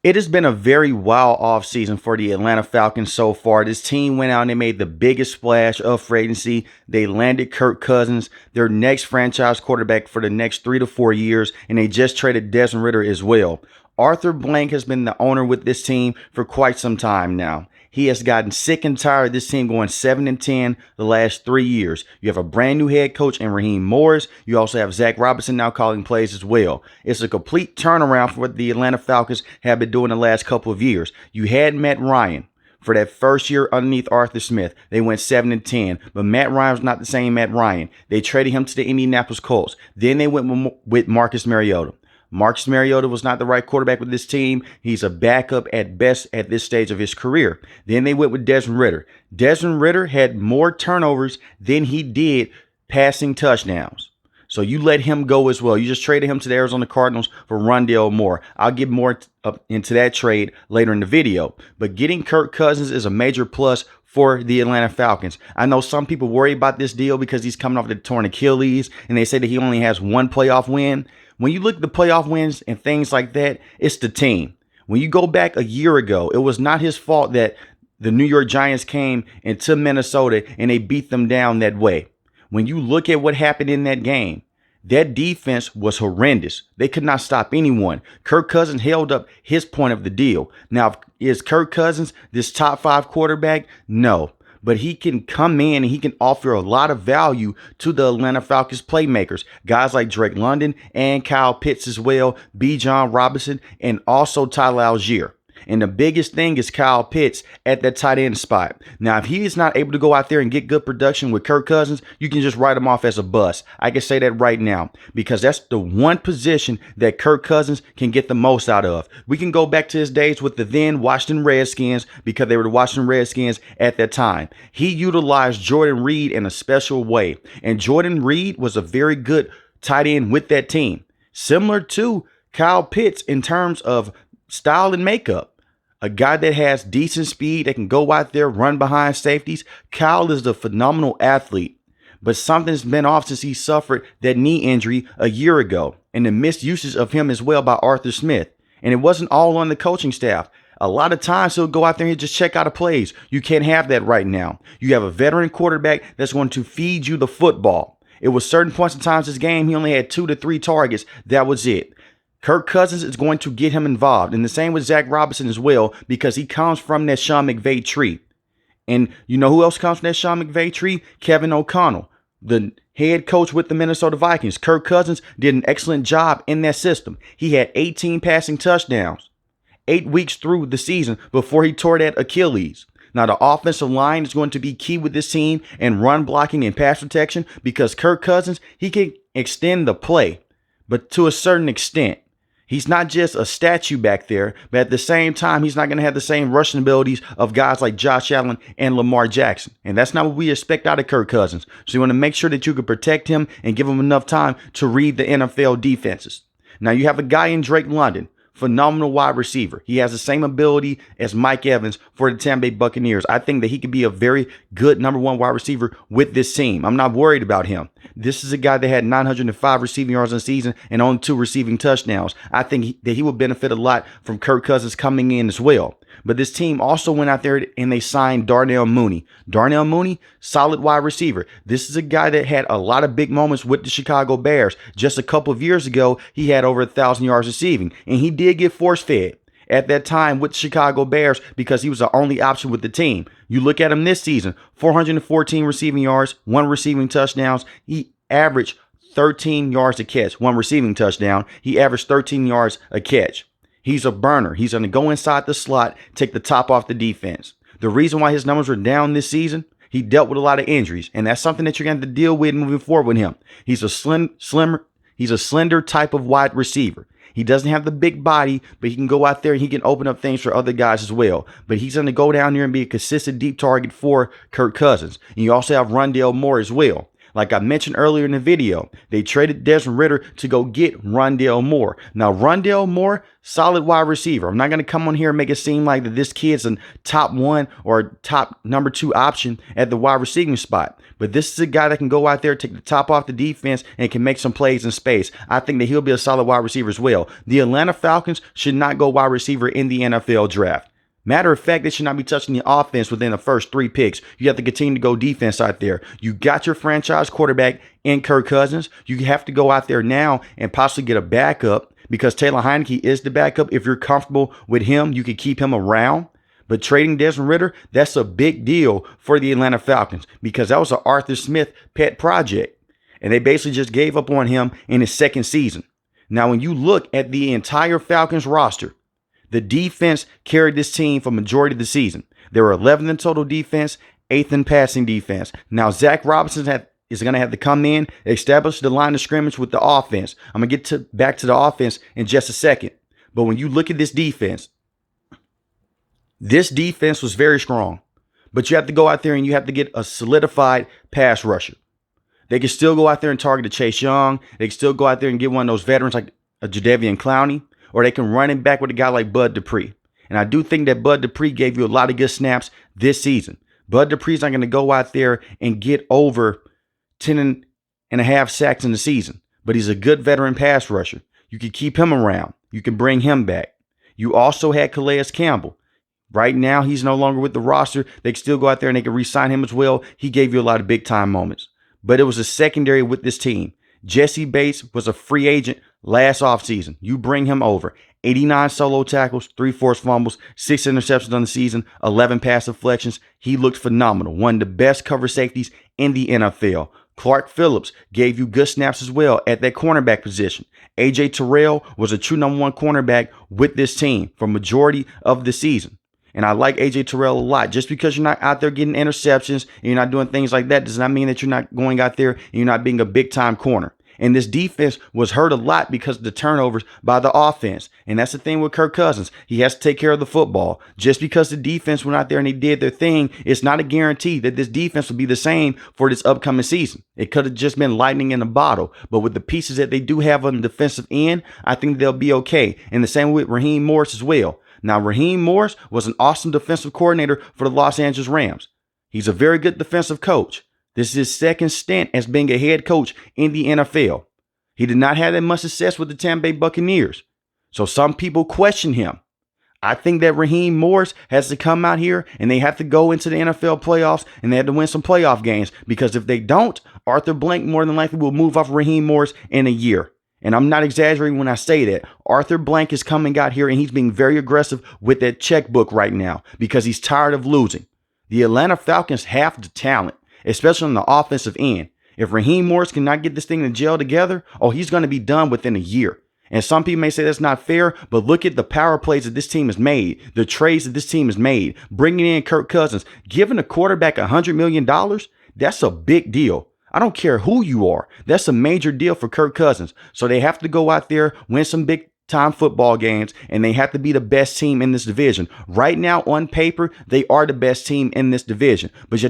It has been a very wild offseason for the Atlanta Falcons so far. This team went out and they made the biggest splash of free agency. They landed Kirk Cousins, their next franchise quarterback for the next 3 to 4 years, and they just traded Desmond Ridder as well. Arthur Blank has been the owner with this team for quite some time now. He has gotten sick and tired of this team going 7-10 the last 3 years. You have a brand new head coach in Raheem Morris. You also have Zach Robinson now calling plays as well. It's a complete turnaround for what the Atlanta Falcons have been doing the last couple of years. You had Matt Ryan for that first year underneath Arthur Smith. They went 7-10, but Matt Ryan was not the same Matt Ryan. They traded him to the Indianapolis Colts. Then they went with Marcus Mariota. Marcus Mariota was not the right quarterback with this team. He's a backup at best at this stage of his career. Then they went with Desmond Ridder. Desmond Ridder had more turnovers than he did passing touchdowns. So you let him go as well. You just traded him to the Arizona Cardinals for Rondale Moore. I'll get more into that trade later in the video. But getting Kirk Cousins is a major plus for the Atlanta Falcons. I know some people worry about this deal because he's coming off the torn Achilles and they say that he only has one playoff win. When you look at the playoff wins and things like that, it's the team. When you go back a year ago, it was not his fault that the New York Giants came into Minnesota and they beat them down that way. When you look at what happened in that game, that defense was horrendous. They could not stop anyone. Kirk Cousins held up his point of the deal. Now, is Kirk Cousins this top 5 quarterback? No. But he can come in and he can offer a lot of value to the Atlanta Falcons playmakers. Guys like Drake London and Kyle Pitts as well, Bijan Robinson, and also Tyler Algier. And the biggest thing is Kyle Pitts at that tight end spot. Now, if he is not able to go out there and get good production with Kirk Cousins, you can just write him off as a bust. I can say that right now because that's the one position that Kirk Cousins can get the most out of. We can go back to his days with the then Washington Redskins because they were the Washington Redskins at that time. He utilized Jordan Reed in a special way. And Jordan Reed was a very good tight end with that team. Similar to Kyle Pitts in terms of style and makeup. A guy that has decent speed, that can go out there, run behind safeties. Kyle is a phenomenal athlete, but something's been off since he suffered that knee injury a year ago and the misusage of him as well by Arthur Smith. And it wasn't all on the coaching staff. A lot of times he'll go out there and just check out of plays. You can't have that right now. You have a veteran quarterback that's going to feed you the football. It was certain points in times this game, he only had 2 to 3 targets. That was it. Kirk Cousins is going to get him involved. And the same with Zach Robinson as well, because he comes from that Sean McVay tree. And you know who else comes from that Sean McVay tree? Kevin O'Connell, the head coach with the Minnesota Vikings. Kirk Cousins did an excellent job in that system. He had 18 passing touchdowns 8 weeks through the season before he tore that Achilles. Now, the offensive line is going to be key with this team and run blocking and pass protection because Kirk Cousins, he can extend the play, but to a certain extent. He's not just a statue back there, but at the same time, he's not going to have the same rushing abilities of guys like Josh Allen and Lamar Jackson. And that's not what we expect out of Kirk Cousins. So you want to make sure that you can protect him and give him enough time to read the NFL defenses. Now, you have a guy in Drake London, phenomenal wide receiver. He has the same ability as Mike Evans for the Tampa Bay Buccaneers. I think that he could be a very good number 1 wide receiver with this team. I'm not worried about him. This is a guy that had 905 receiving yards in the season and only 2 receiving touchdowns. I think that he would benefit a lot from Kirk Cousins coming in as well. But this team also went out there and they signed Darnell Mooney. Darnell Mooney, solid wide receiver. This is a guy that had a lot of big moments with the Chicago Bears. Just a couple of years ago, he had over 1,000 yards receiving, and he did get force-fed at that time with the Chicago Bears because he was the only option with the team. You look at him this season, 414 receiving yards, 1 receiving touchdowns. He averaged 13 yards a catch, 1 receiving touchdown. He averaged 13 yards a catch. He's a burner. He's going to go inside the slot, take the top off the defense. The reason why his numbers were down this season, he dealt with a lot of injuries, and that's something that you're going to have to deal with moving forward with him. He's a slender type of wide receiver. He doesn't have the big body, but he can go out there and he can open up things for other guys as well. But he's going to go down there and be a consistent deep target for Kirk Cousins. And you also have Rondale Moore as well. Like I mentioned earlier in the video, they traded Desmond Ridder to go get Rondale Moore. Now, Rondale Moore, solid wide receiver. I'm not going to come on here and make it seem like that this kid's a top 1 or top number 2 option at the wide receiving spot. But this is a guy that can go out there, take the top off the defense, and can make some plays in space. I think that he'll be a solid wide receiver as well. The Atlanta Falcons should not go wide receiver in the NFL draft. Matter of fact, they should not be touching the offense within the first 3 picks. You have to continue to go defense out there. You got your franchise quarterback in Kirk Cousins. You have to go out there now and possibly get a backup because Taylor Heineke is the backup. If you're comfortable with him, you can keep him around. But trading Desmond Ridder, that's a big deal for the Atlanta Falcons because that was an Arthur Smith pet project. And they basically just gave up on him in his second season. Now, when you look at the entire Falcons roster, the defense carried this team for majority of the season. They were 11th in total defense, 8th in passing defense. Now, Zach Robinson is going to have to come in, establish the line of scrimmage with the offense. I'm going to get back to the offense in just a second. But when you look at this defense was very strong. But you have to go out there and you have to get a solidified pass rusher. They can still go out there and target a Chase Young. They can still go out there and get one of those veterans like a Jadeveon Clowney. Or they can run it back with a guy like Bud Dupree. And I do think that Bud Dupree gave you a lot of good snaps this season. Bud Dupree's not going to go out there and get over 10.5 sacks in the season. But he's a good veteran pass rusher. You can keep him around. You can bring him back. You also had Calais Campbell. Right now, he's no longer with the roster. They can still go out there and they can re-sign him as well. He gave you a lot of big-time moments. But it was a secondary with this team. Jesse Bates was a free agent last offseason. You bring him over. 89 solo tackles, 3 forced fumbles, 6 interceptions on the season, 11 pass deflections. He looked phenomenal. One of the best cover safeties in the NFL. Clark Phillips gave you good snaps as well at that cornerback position. A.J. Terrell was a true number 1 cornerback with this team for majority of the season. And I like A.J. Terrell a lot. Just because you're not out there getting interceptions and you're not doing things like that does not mean that you're not going out there and you're not being a big-time corner. And this defense was hurt a lot because of the turnovers by the offense. And that's the thing with Kirk Cousins. He has to take care of the football. Just because the defense went out there and they did their thing, it's not a guarantee that this defense will be the same for this upcoming season. It could have just been lightning in a bottle. But with the pieces that they do have on the defensive end, I think they'll be okay. And the same with Raheem Morris as well. Now, Raheem Morris was an awesome defensive coordinator for the Los Angeles Rams. He's a very good defensive coach. This is his second stint as being a head coach in the NFL. He did not have that much success with the Tampa Bay Buccaneers. So some people question him. I think that Raheem Morris has to come out here and they have to go into the NFL playoffs and they have to win some playoff games because if they don't, Arthur Blank more than likely will move off Raheem Morris in a year. And I'm not exaggerating when I say that. Arthur Blank is coming out here and he's being very aggressive with that checkbook right now because he's tired of losing. The Atlanta Falcons have the talent, especially on the offensive end. If Raheem Morris cannot get this thing to gel together, he's going to be done within a year. And some people may say that's not fair, but look at the power plays that this team has made, the trades that this team has made, bringing in Kirk Cousins, giving a quarterback $100 million, that's a big deal. I don't care who you are. That's a major deal for Kirk Cousins. So they have to go out there, win some big time football games, and they have to be the best team in this division. Right now, on paper, they are the best team in this division, but you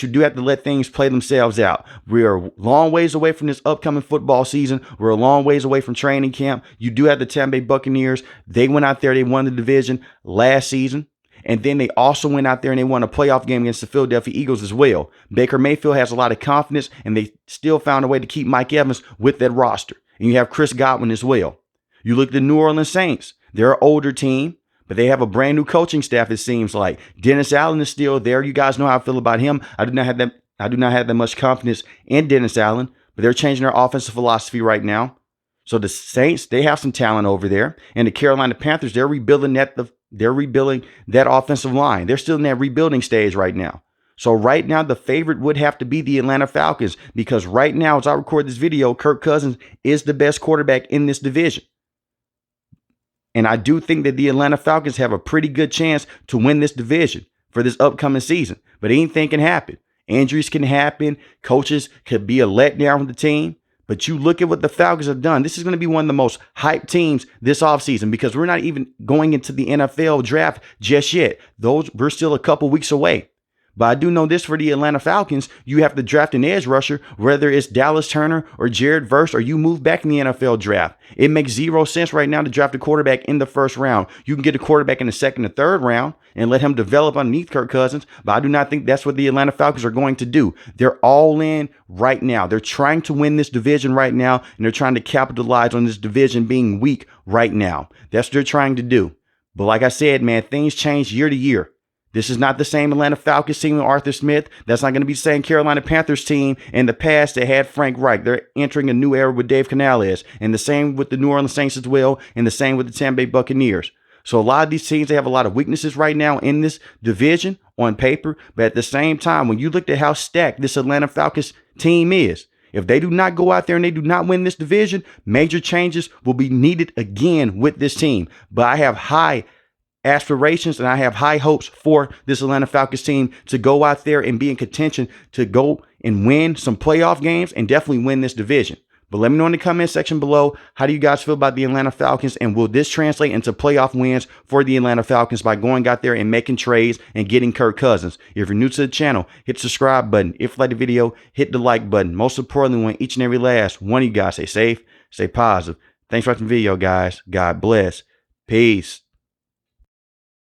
do have to let things play themselves out. We are a long ways away from this upcoming football season. We're a long ways away from training camp. You do have the Tampa Bay Buccaneers. They went out there. They won the division last season. And then they also went out there and they won a playoff game against the Philadelphia Eagles as well. Baker Mayfield has a lot of confidence, and they still found a way to keep Mike Evans with that roster. And you have Chris Godwin as well. You look at the New Orleans Saints. They're an older team, but they have a brand new coaching staff, it seems like. Dennis Allen is still there. You guys know how I feel about him. I do not have that much confidence in Dennis Allen, but they're changing their offensive philosophy right now. So the Saints, they have some talent over there. And the Carolina Panthers, they're rebuilding that offensive line. They're still in that rebuilding stage right now. So right now, the favorite would have to be the Atlanta Falcons because right now, as I record this video, Kirk Cousins is the best quarterback in this division. And I do think that the Atlanta Falcons have a pretty good chance to win this division for this upcoming season. But anything can happen. Injuries can happen. Coaches could be a letdown with the team. But you look at what the Falcons have done. This is going to be one of the most hyped teams this offseason because we're not even going into the NFL draft just yet. We're still a couple weeks away. But I do know this for the Atlanta Falcons, you have to draft an edge rusher, whether it's Dallas Turner or Jared Verse, or you move back in the NFL draft. It makes zero sense right now to draft a quarterback in the first round. You can get a quarterback in the second or third round and let him develop underneath Kirk Cousins, but I do not think that's what the Atlanta Falcons are going to do. They're all in right now. They're trying to win this division right now, and they're trying to capitalize on this division being weak right now. That's what they're trying to do. But like I said, man, things change year to year. This is not the same Atlanta Falcons team with Arthur Smith. That's not going to be the same Carolina Panthers team in the past that had Frank Reich. They're entering a new era with Dave Canales, and the same with the New Orleans Saints as well, and the same with the Tampa Bay Buccaneers. So a lot of these teams, they have a lot of weaknesses right now in this division on paper. But at the same time, when you look at how stacked this Atlanta Falcons team is, if they do not go out there and they do not win this division, major changes will be needed again with this team. But I have high aspirations and I have high hopes for this Atlanta Falcons team to go out there and be in contention to go and win some playoff games and definitely win this division. But let me know in the comment section below, how do you guys feel about the Atlanta Falcons, and will this translate into playoff wins for the Atlanta Falcons by going out there and making trades and getting Kirk Cousins? If you're new to the channel, hit the subscribe button. If you like the video, hit the like button. Most importantly, want each and every last one of you guys stay safe, stay positive. Thanks for watching the video, guys. God bless. Peace.